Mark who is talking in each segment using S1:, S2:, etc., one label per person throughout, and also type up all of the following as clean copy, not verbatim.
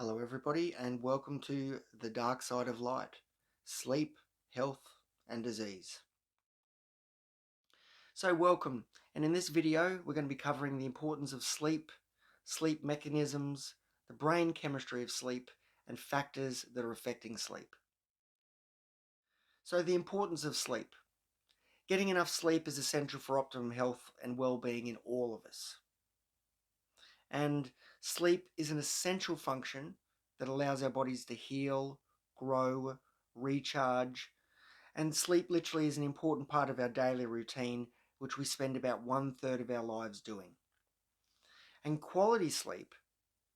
S1: Hello, everybody, and welcome to the dark side of light sleep, health, and disease. So, welcome, and in this video, we're going to be covering the importance of sleep, sleep mechanisms, the brain chemistry of sleep, and factors that are affecting sleep. So, the importance of sleep. Getting enough sleep is essential for optimum health and well being in all of us. And sleep is an essential function that allows our bodies to heal, grow, recharge, and sleep literally is an important part of our daily routine, which we spend about 1/3 of our lives doing. And quality sleep,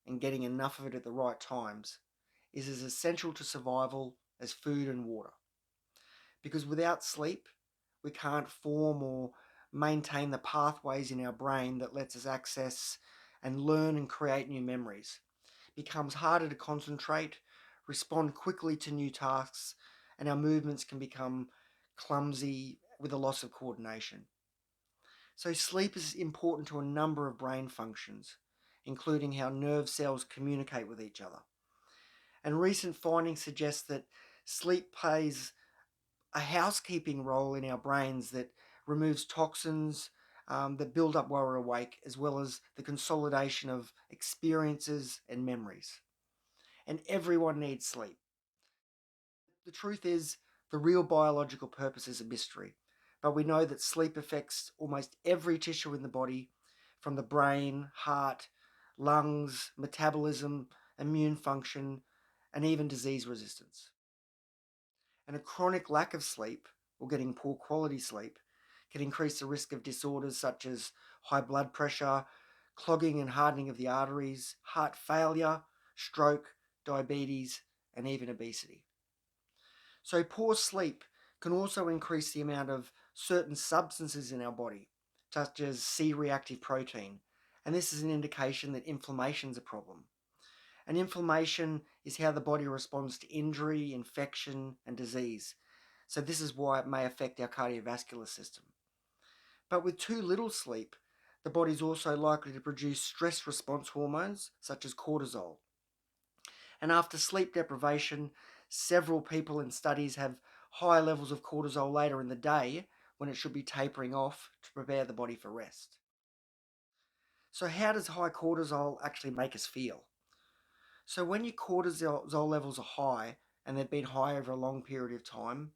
S1: and getting enough of it at the right times, is as essential to survival as food and water. Because without sleep, we can't form or maintain the pathways in our brain that lets us access and learn and create new memories. It becomes harder to concentrate, respond quickly to new tasks, and our movements can become clumsy with a loss of coordination. So sleep is important to a number of brain functions, including how nerve cells communicate with each other. And recent findings suggest that sleep plays a housekeeping role in our brains that removes toxins that build up while we're awake, as well as the consolidation of experiences and memories. And everyone needs sleep. The truth is, the real biological purpose is a mystery, but we know that sleep affects almost every tissue in the body, from the brain, heart, lungs, metabolism, immune function, and even disease resistance. And a chronic lack of sleep, or getting poor quality sleep, can increase the risk of disorders such as high blood pressure, clogging and hardening of the arteries, heart failure, stroke, diabetes, and even obesity. So poor sleep can also increase the amount of certain substances in our body, such as C-reactive protein, and this is an indication that inflammation is a problem. And inflammation is how the body responds to injury, infection, and disease. So this is why it may affect our cardiovascular system. But with too little sleep, the body is also likely to produce stress response hormones such as cortisol. And after sleep deprivation, several people in studies have higher levels of cortisol later in the day when it should be tapering off to prepare the body for rest. So how does high cortisol actually make us feel? So when your cortisol levels are high, and they've been high over a long period of time,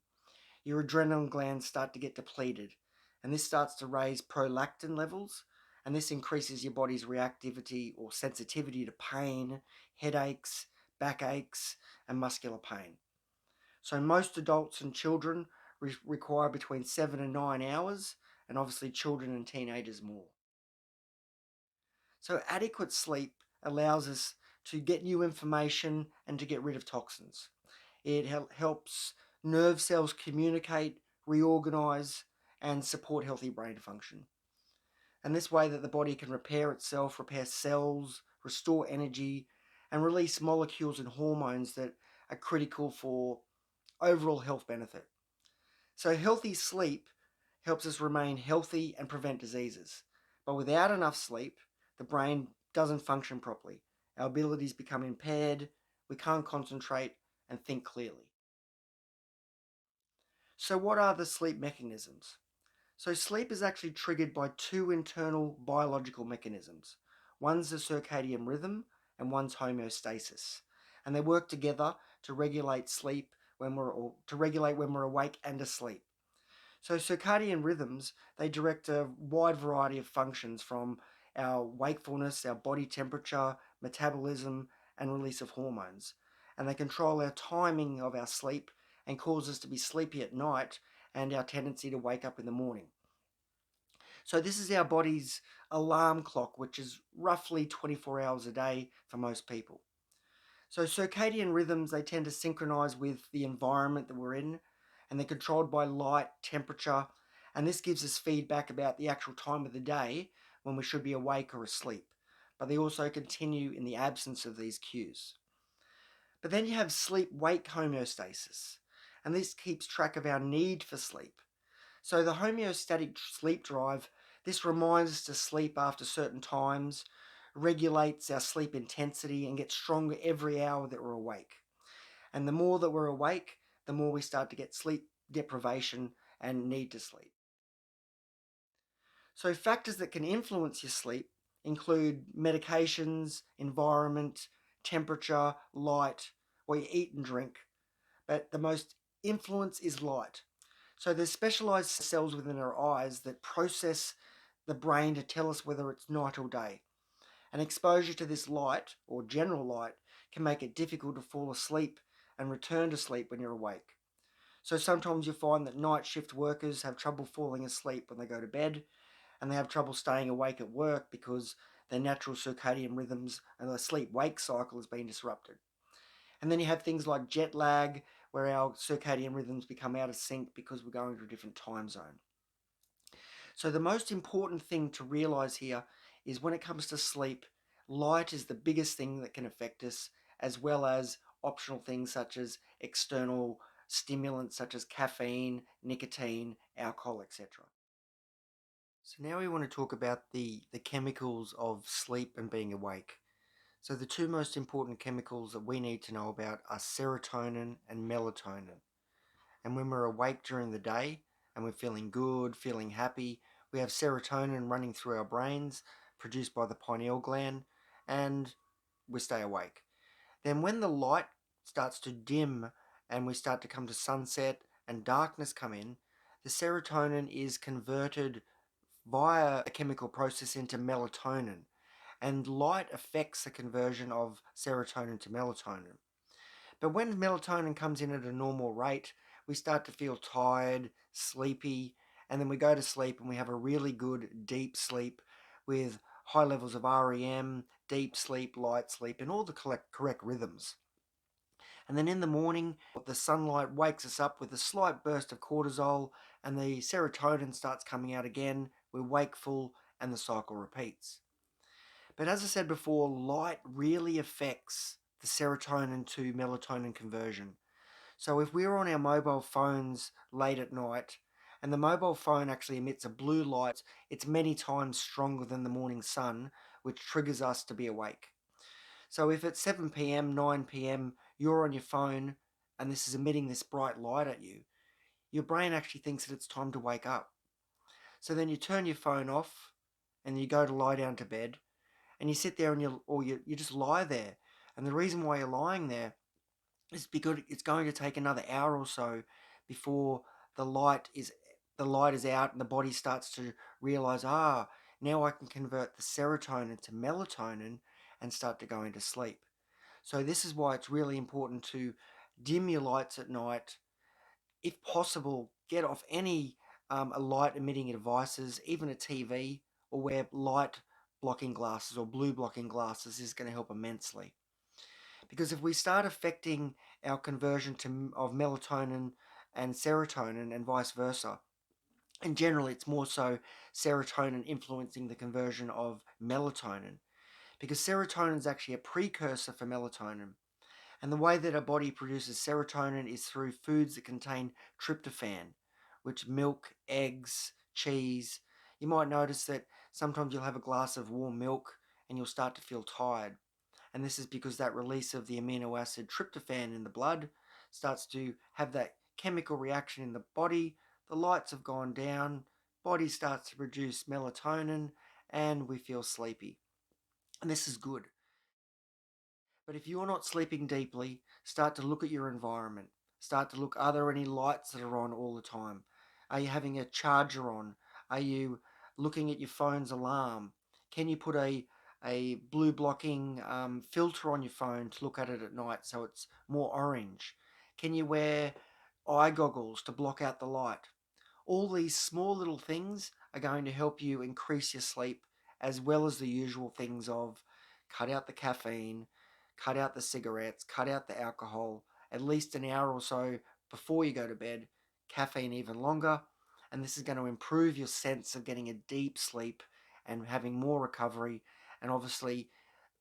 S1: your adrenaline glands start to get depleted, and this starts to raise prolactin levels, and this increases your body's reactivity or sensitivity to pain, headaches, backaches, and muscular pain. So most adults and children require between 7 and 9 hours, and obviously children and teenagers more. So adequate sleep allows us to get new information and to get rid of toxins. It helps nerve cells communicate, reorganize, and support healthy brain function. And this way that the body can repair itself, repair cells, restore energy, and release molecules and hormones that are critical for overall health benefit. So healthy sleep helps us remain healthy and prevent diseases. But without enough sleep, the brain doesn't function properly. Our abilities become impaired, we can't concentrate and think clearly. So what are the sleep mechanisms? So sleep is actually triggered by two internal biological mechanisms. One's the circadian rhythm and one's homeostasis. And they work together to regulate sleep to regulate when we're awake and asleep. So circadian rhythms, they direct a wide variety of functions from our wakefulness, our body temperature, metabolism, and release of hormones. And they control our timing of our sleep and cause us to be sleepy at night and our tendency to wake up in the morning. So this is our body's alarm clock, which is roughly 24 hours a day for most people. So circadian rhythms, they tend to synchronize with the environment that we're in, and they're controlled by light, temperature, and this gives us feedback about the actual time of the day when we should be awake or asleep. But they also continue in the absence of these cues. But then you have sleep-wake homeostasis, and this keeps track of our need for sleep. So the homeostatic sleep drive, this reminds us to sleep after certain times, regulates our sleep intensity and gets stronger every hour that we're awake. And the more that we're awake, the more we start to get sleep deprivation and need to sleep. So factors that can influence your sleep include medications, environment, temperature, light, what you eat and drink. But the most influence is light. So there's specialized cells within our eyes that process the brain to tell us whether it's night or day. And exposure to this light, or general light, can make it difficult to fall asleep and return to sleep when you're awake. So sometimes you find that night shift workers have trouble falling asleep when they go to bed, and they have trouble staying awake at work because their natural circadian rhythms and the sleep-wake cycle has been disrupted. And then you have things like jet lag, where our circadian rhythms become out of sync because we're going to a different time zone. So the most important thing to realize here is when it comes to sleep, light is the biggest thing that can affect us, as well as optional things such as external stimulants such as caffeine, nicotine, alcohol, etc. So now we want to talk about the chemicals of sleep and being awake. So the two most important chemicals that we need to know about are serotonin and melatonin. And when we're awake during the day and we're feeling good, feeling happy, we have serotonin running through our brains, produced by the pineal gland, and we stay awake. Then when the light starts to dim and we start to come to sunset and darkness come in, the serotonin is converted via a chemical process into melatonin, and light affects the conversion of serotonin to melatonin. But when melatonin comes in at a normal rate, we start to feel tired, sleepy, and then we go to sleep and we have a really good deep sleep with high levels of REM, deep sleep, light sleep, and all the correct rhythms. And then in the morning, the sunlight wakes us up with a slight burst of cortisol, and the serotonin starts coming out again. We're wakeful, and the cycle repeats. But as I said before, light really affects the serotonin to melatonin conversion. So if we're on our mobile phones late at night, and the mobile phone actually emits a blue light, it's many times stronger than the morning sun, which triggers us to be awake. So if it's 7 p.m., 9 p.m., you're on your phone and this is emitting this bright light at you, your brain actually thinks that it's time to wake up. So then you turn your phone off and you go to lie down to bed and you sit there and you just lie there. And the reason why you're lying there is because it's going to take another hour or so before the light is out and the body starts to realize, now I can convert the serotonin to melatonin and start to go into sleep. So this is why it's really important to dim your lights at night. If possible, get off any light emitting devices, even a TV, or wear light blocking glasses or blue blocking glasses is going to help immensely. Because if we start affecting our conversion of melatonin and serotonin and vice versa, and generally it's more so serotonin influencing the conversion of melatonin, because serotonin is actually a precursor for melatonin. And the way that our body produces serotonin is through foods that contain tryptophan, which milk, eggs, cheese. You might notice that sometimes you'll have a glass of warm milk and you'll start to feel tired. And this is because that release of the amino acid tryptophan in the blood starts to have that chemical reaction in the body. The lights have gone down, body starts to produce melatonin, and we feel sleepy. And this is good. But if you're not sleeping deeply, start to look at your environment. Start to look, are there any lights that are on all the time? Are you having a charger on? Are you looking at your phone's alarm? Can you put a blue blocking filter on your phone to look at it at night so it's more orange? Can you wear eye goggles to block out the light? All these small little things are going to help you increase your sleep, as well as the usual things of cut out the caffeine, cut out the cigarettes, cut out the alcohol, at least an hour or so before you go to bed, caffeine even longer, and this is going to improve your sense of getting a deep sleep and having more recovery, and obviously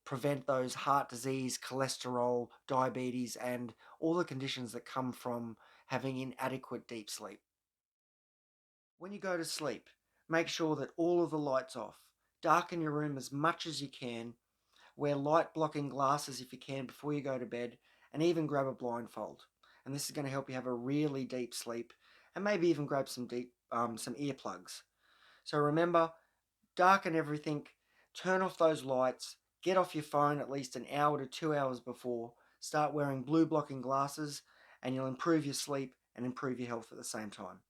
S1: prevent those heart disease, cholesterol, diabetes, and all the conditions that come from having inadequate deep sleep. When you go to sleep, make sure that all of the lights off. Darken your room as much as you can. Wear light blocking glasses if you can before you go to bed, and even grab a blindfold. And this is going to help you have a really deep sleep, and maybe even grab some earplugs. So remember, darken everything, turn off those lights, get off your phone at least an hour to 2 hours before, start wearing blue blocking glasses, and you'll improve your sleep and improve your health at the same time.